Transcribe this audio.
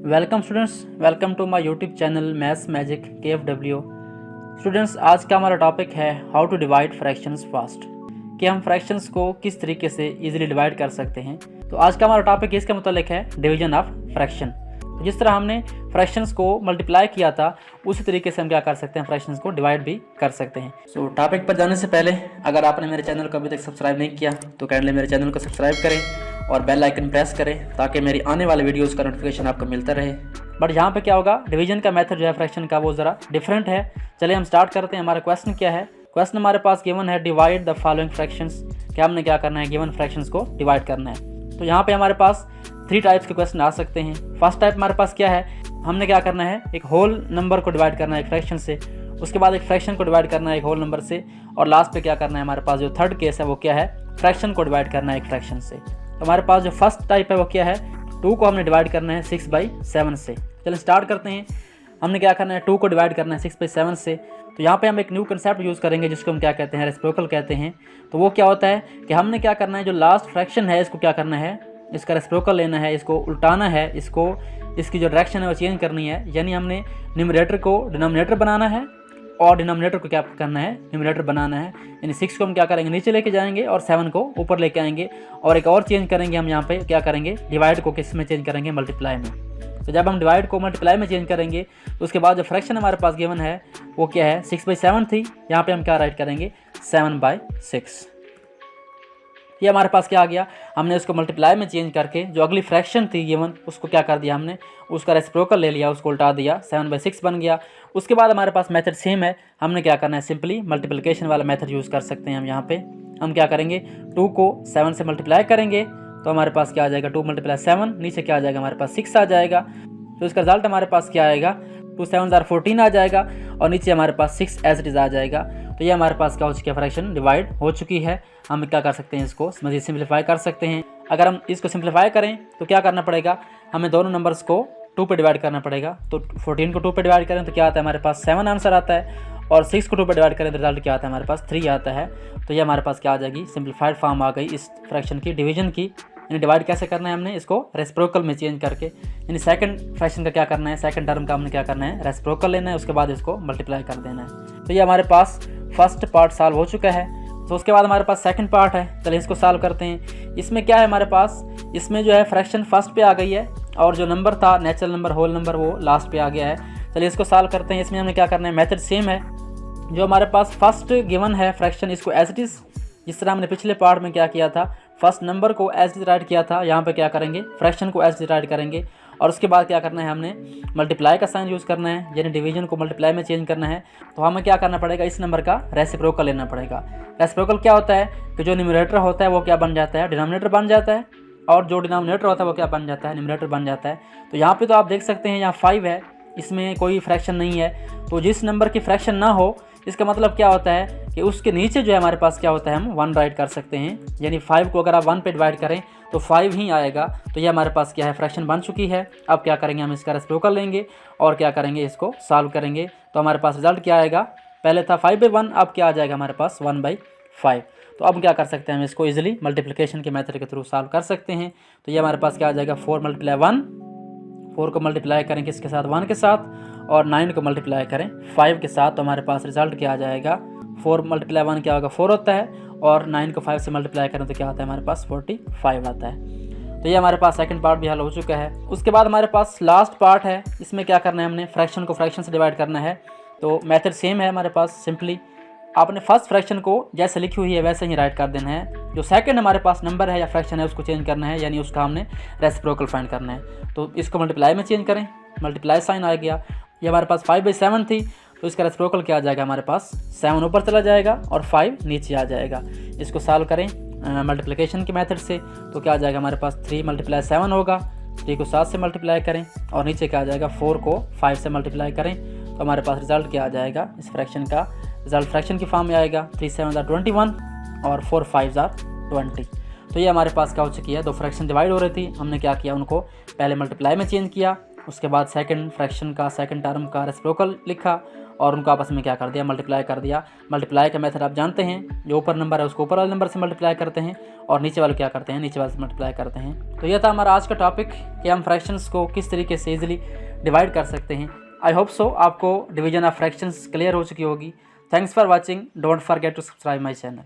Welcome students, welcome to my YouTube channel maths magic KFW। Students, आज का हमारा topic है how to divide fractions fast, कि हम फ्रैक्शंस को किस तरीके से इजीली डिवाइड कर सकते हैं। तो आज का हमारा टॉपिक इसके मुतालिक है डिवीजन ऑफ फ्रैक्शन। तो जिस तरह हमने फ्रैक्शंस को मल्टीप्लाई किया था उसी तरीके से हम क्या कर सकते हैं, फ्रैक्शंस को डिवाइड भी कर सकते हैं। सो टॉपिक पर जाने से पहले अगर आपने मेरे चैनल को अभी तक सब्सक्राइब नहीं किया तो काइंडली मेरे चैनल को सब्सक्राइब करें और बेल आइकन प्रेस करें ताकि मेरी आने वाले वीडियोस का नोटिफिकेशन आपको मिलता रहे। बट यहाँ पे क्या होगा, डिवीजन का मेथड जो है फ्रैक्शन का वो ज़रा डिफरेंट है। चलिए हम स्टार्ट करते हैं। हमारा क्वेश्चन क्या है? क्वेश्चन हमारे पास गिवन है डिवाइड द फॉलोइंग फ्रैक्शंस। क्या हमने क्या करना है, गिवन फ्रैक्शंस को डिवाइड करना है। तो यहाँ पे हमारे पास 3 टाइप्स के क्वेश्चन आ सकते हैं। फर्स्ट टाइप हमारे पास क्या है, हमने क्या करना है, एक होल नंबर को डिवाइड करना है एक फ्रैक्शन से, उसके बाद एक फ्रैक्शन को डिवाइड करना है एक होल नंबर से, और लास्ट पे क्या करना है, हमारे पास जो थर्ड केस है वो क्या है, फ्रैक्शन को डिवाइड करना है एक फ्रैक्शन से। तो हमारे पास जो फर्स्ट टाइप है वो क्या है, 2 को हमने डिवाइड करना है 6/7 से। चलिए स्टार्ट करते हैं। हमने क्या करना है, 2 को डिवाइड करना है 6/7 से। तो यहाँ पे हम एक न्यू कंसेप्ट यूज़ करेंगे जिसको हम क्या कहते हैं, रेसिप्रोकल कहते हैं। तो वो क्या होता है कि हमने क्या करना है, जो लास्ट फ्रैक्शन है इसको क्या करना है, इसका रेसिप्रोकल लेना है, इसको उल्टाना है, इसको इसकी जो डायरेक्शन है वो चेंज करनी है। यानी हमने न्यूमरेटर को डिनोमिनेटर बनाना है और डिनोमिनेटर को क्या करना है, न्यूमरेटर बनाना है। यानी 6 को हम क्या करेंगे, नीचे लेके जाएंगे और 7 को ऊपर लेके आएंगे। और एक और चेंज करेंगे हम, यहाँ पे क्या करेंगे, डिवाइड को किस में चेंज करेंगे, मल्टीप्लाई में। तो जब हम डिवाइड को मल्टीप्लाई में चेंज करेंगे तो उसके बाद जो फ्रैक्शन हमारे पास गिवन है वो क्या है, 6/7 थी। यहाँ पे हम क्या राइट करेंगे, 7/6। ये हमारे पास क्या आ गया, हमने उसको मल्टीप्लाई में चेंज करके जो अगली फ्रैक्शन थी गिवन उसको क्या कर दिया, हमने उसका रेसिप्रोकल ले लिया, उसको उल्टा दिया, 7/6 बन गया। उसके बाद हमारे पास मेथड सेम है, हमने क्या करना है, सिंपली मल्टीप्लिकेशन वाला मेथड यूज़ कर सकते हैं हम। यहाँ पे हम क्या करेंगे, 2 को 7 से मल्टीप्लाई करेंगे तो हमारे पास क्या आ जाएगा, 2 × 7, नीचे क्या आ जाएगा, हमारे पास 6 आ जाएगा। तो इसका रिजल्ट हमारे पास क्या आएगा, 2 7 14 आ जाएगा और नीचे हमारे पास 6 एज इट इज़ आ जाएगा। तो ये हमारे पास क्या हो चुकी है, फ्रैक्शन डिवाइड हो चुकी है। हम क्या कर सकते हैं, इसको मज़ीद सिंप्लीफाई कर सकते हैं। अगर हम इसको सिंप्लीफाई करें तो क्या करना पड़ेगा, हमें दोनों नंबर्स को 2 पे डिवाइड करना पड़ेगा। तो 14 को 2 पे डिवाइड करें तो क्या आता है, हमारे पास 7 आंसर आता है, और 6 को 2 पे डिवाइड करें तो रिजल्ट क्या आता है, हमारे पास 3 आता है। तो ये हमारे पास क्या आ जाएगी, सिंप्लीफाइड फॉर्म आ गई इस फ्रैक्शन की, डिवीजन की। यानी डिवाइड कैसे करना है, हमने इसको रेसिप्रोकल में चेंज करके, यानी सेकंड फ्रैक्शन का क्या करना है, सेकंड टर्म का हमने क्या करना है, रेसिप्रोकल लेना है, उसके बाद इसको मल्टीप्लाई कर देना है। तो ये हमारे पास फर्स्ट पार्ट सॉल्व हो चुका है। तो उसके बाद हमारे पास सेकंड पार्ट है, चलिए इसको सॉल्व करते हैं। इसमें क्या है हमारे पास, इसमें जो है फ्रैक्शन फर्स्ट पे आ गई है और जो नंबर था नेचुरल नंबर, होल नंबर, वो लास्ट पे आ गया है। चलिए इसको सॉल्व करते हैं। इसमें हमें क्या करना है, मेथड सेम है। जो हमारे पास फर्स्ट गिवन है फ्रैक्शन, इसको एज इट इज़, जिस तरह हमने पिछले पार्ट में क्या किया था, फर्स्ट नंबर को एज इट इज राइट किया था, यहाँ पे क्या करेंगे, फ्रैक्शन को एज इट इज राइट करेंगे। और उसके बाद क्या करना है, हमने मल्टीप्लाई का साइन यूज़ करना है, यानी डिवीजन को मल्टीप्लाई में चेंज करना है। तो हमें क्या करना पड़ेगा, इस नंबर का रेसिप्रोकल लेना पड़ेगा। रेसिप्रोकल क्या होता है कि जो न्यूमरेटर होता है वो क्या बन जाता है, डिनोमिनेटर बन जाता है, और जो डिनोमिनेटर होता है वो क्या बन जाता है, न्यूमरेटर बन जाता है। तो यहाँ पे तो आप देख सकते हैं, यहाँ 5 है, इसमें कोई फ्रैक्शन नहीं है। तो जिस नंबर की फ्रैक्शन ना हो, इसका मतलब क्या होता है कि उसके नीचे जो है हमारे पास क्या होता है, हम 1 राइट कर सकते हैं। यानी 5 को अगर आप 1 पे डिवाइड करें तो 5 ही आएगा। तो ये हमारे पास क्या है, फ्रैक्शन बन चुकी है। अब क्या करेंगे, हम इसका रेसिप्रोकल लेंगे और क्या करेंगे, इसको सॉल्व करेंगे। तो हमारे पास रिजल्ट क्या आएगा, पहले था 5/1, अब क्या आ जाएगा हमारे पास 1/5। तो अब क्या कर सकते हैं, हम इसको ईजिली मल्टीप्लिकेशन के मेथड के थ्रू सॉल्व कर सकते हैं। तो ये हमारे पास क्या आ जाएगा, 4 × 1, 4 को मल्टीप्लाई करें किसके साथ, 1 के साथ, और 9 को मल्टीप्लाई करें 5 के साथ। तो हमारे पास रिजल्ट क्या आ जाएगा, 4 × 1 क्या होगा, 4 होता है, और 9 को 5 से मल्टीप्लाई करें तो क्या आता है, हमारे पास 45 आता है। तो ये हमारे पास सेकंड पार्ट भी हल हो चुका है। उसके बाद हमारे पास लास्ट पार्ट है, इसमें क्या करना है, हमने फ्रैक्शन को फ्रैक्शन से डिवाइड करना है। तो मेथड सेम है हमारे पास, सिंपली आपने फर्स्ट फ्रैक्शन को जैसे लिखी हुई है वैसे ही राइट कर देना है। जो सेकंड हमारे पास नंबर है या फ्रैक्शन है उसको चेंज करना है, यानी उसका हमने रेसिप्रोकल फाइंड करना है। तो इसको मल्टीप्लाई में चेंज करें, मल्टीप्लाई साइन आ गया। ये हमारे पास 5/7 थी, तो इसका रेसिप्रोकल क्या आ जाएगा, हमारे पास 7 ऊपर चला जाएगा और 5 नीचे आ जाएगा। इसको सॉल्व करें मल्टीप्लिकेशन के मेथड से, तो क्या आ जाएगा, हमारे पास 3 × 7 होगा। 3 को 7 से मल्टीप्लाई करें और नीचे क्या आ जाएगा, 4 को 5 से मल्टीप्लाई करें तो हमारे पास रिजल्ट क्या आ जाएगा, इस फ्रैक्शन का रिजल्ट फ्रैक्शन की फॉर्म में आएगा। 3 7 21 और 4 5 20। तो ये हमारे पास क्या हो चुकी है, 2 फ्रैक्शन डिवाइड हो रही थी, हमने क्या किया, उनको पहले मल्टीप्लाई में चेंज किया, उसके बाद सेकंड फ्रैक्शन का सेकंड टर्म का रेसिप्रोकल लिखा और उनको आपस में क्या कर दिया, मल्टीप्लाई कर दिया। मल्टीप्लाई का मेथड आप जानते हैं, जो ऊपर नंबर है उसको ऊपर वाले नंबर से मल्टीप्लाई करते हैं और नीचे वाले क्या करते हैं, नीचे वाले से मल्टीप्लाई करते हैं। तो यह था हमारा आज का टॉपिक कि हम फ्रैक्शंस को किस तरीके से ईजिली डिवाइड कर सकते हैं। आई होप सो आपको डिवीजन ऑफ फ्रैक्शंस क्लियर हो चुकी होगी। Thanks for watching, don't forget to subscribe my channel.